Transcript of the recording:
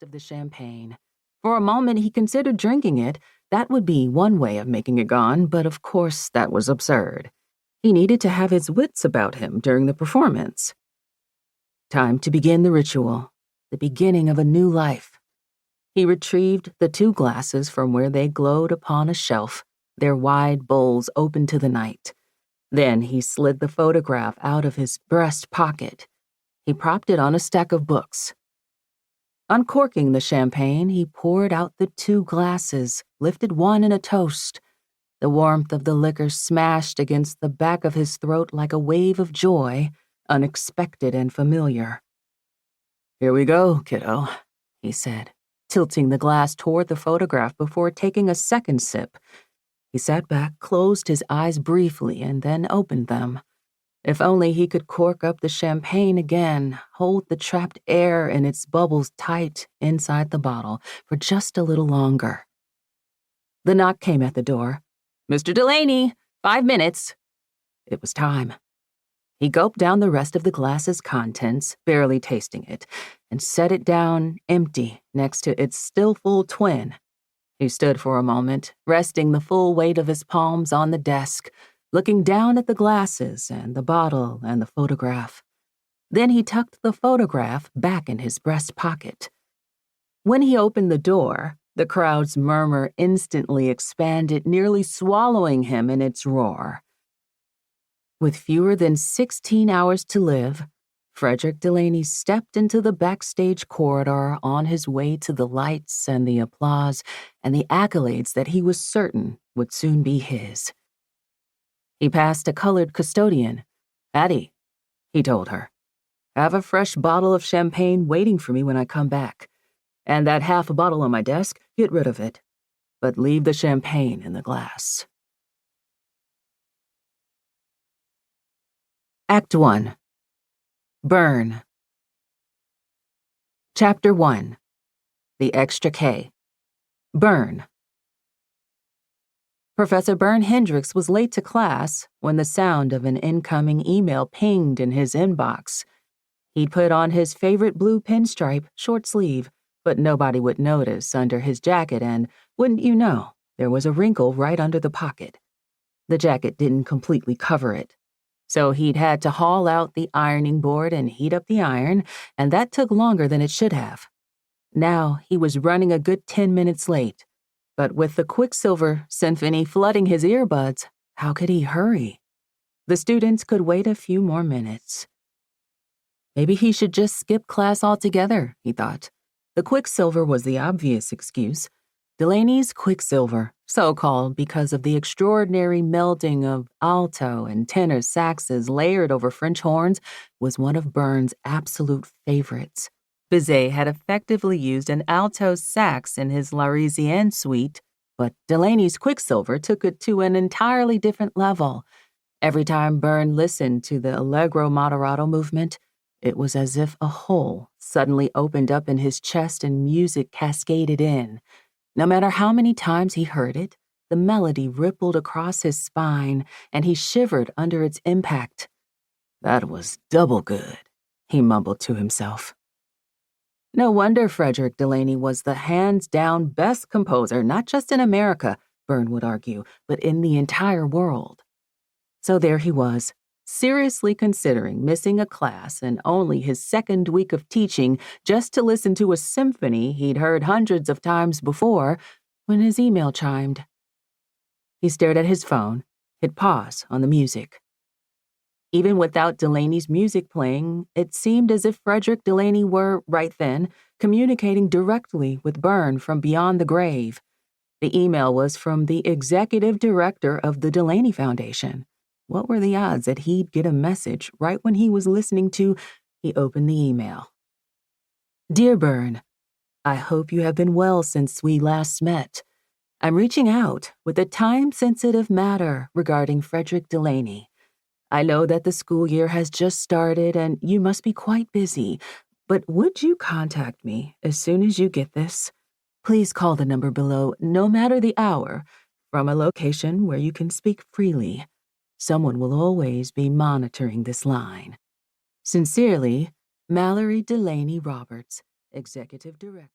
rest of the champagne. For a moment, he considered drinking it. That would be one way of making it gone, but of course that was absurd. He needed to have his wits about him during the performance. Time to begin the ritual, the beginning of a new life. He retrieved the 2 glasses from where they glowed upon a shelf, their wide bowls open to the night. Then he slid the photograph out of his breast pocket. He propped it on a stack of books. Uncorking the champagne, he poured out the 2 glasses, lifted one in a toast. The warmth of the liquor smashed against the back of his throat like a wave of joy, unexpected and familiar. "Here we go, kiddo," he said, tilting the glass toward the photograph before taking a second sip. He sat back, closed his eyes briefly, and then opened them. If only he could cork up the champagne again, hold the trapped air in its bubbles tight inside the bottle for just a little longer. The knock came at the door. "Mr. Delaney, 5 minutes." It was time. He gulped down the rest of the glass's contents, barely tasting it, and set it down empty next to its still full twin. He stood for a moment, resting the full weight of his palms on the desk, looking down at the glasses and the bottle and the photograph. Then he tucked the photograph back in his breast pocket. When he opened the door, the crowd's murmur instantly expanded, nearly swallowing him in its roar. With fewer than 16 hours to live, Frederick Delaney stepped into the backstage corridor on his way to the lights and the applause and the accolades that he was certain would soon be his. He passed a colored custodian. "Addie," he told her, "have a fresh bottle of champagne waiting for me when I come back. And that half a bottle on my desk, get rid of it. But leave the champagne in the glass." Act 1. Burn. Chapter 1. The Extra K. Burn. Professor Bern Hendricks was late to class when the sound of an incoming email pinged in his inbox. He'd put on his favorite blue pinstripe short sleeve, but nobody would notice under his jacket, and, wouldn't you know, there was a wrinkle right under the pocket. The jacket didn't completely cover it. So he'd had to haul out the ironing board and heat up the iron, and that took longer than it should have. Now he was running a good 10 minutes late. But with the Quicksilver Symphony flooding his earbuds, how could he hurry? The students could wait a few more minutes. Maybe he should just skip class altogether, he thought. The Quicksilver was the obvious excuse. Delaney's Quicksilver, so called because of the extraordinary melding of alto and tenor saxes layered over French horns, was one of Bern's absolute favorites. Bizet had effectively used an alto sax in his L'Arlésienne suite, but Delaney's Quicksilver took it to an entirely different level. Every time Bern listened to the Allegro moderato movement, it was as if a hole suddenly opened up in his chest and music cascaded in. No matter how many times he heard it, the melody rippled across his spine, and he shivered under its impact. "That was double good," he mumbled to himself. No wonder Frederick Delaney was the hands-down best composer, not just in America, Bern would argue, but in the entire world. So there he was, seriously considering missing a class and only his second week of teaching just to listen to a symphony he'd heard hundreds of times before, when his email chimed. He stared at his phone, hit pause on the music. Even without Delaney's music playing, it seemed as if Frederick Delaney were, right then, communicating directly with Bern from beyond the grave. The email was from the executive director of the Delaney Foundation. What were the odds that he'd get a message right when he was listening to... He opened the email. "Dear Bern, I hope you have been well since we last met. I'm reaching out with a time-sensitive matter regarding Frederick Delaney. I know that the school year has just started and you must be quite busy, but would you contact me as soon as you get this? Please call the number below, no matter the hour, from a location where you can speak freely. Someone will always be monitoring this line. Sincerely, Mallory Delaney Roberts, Executive Director."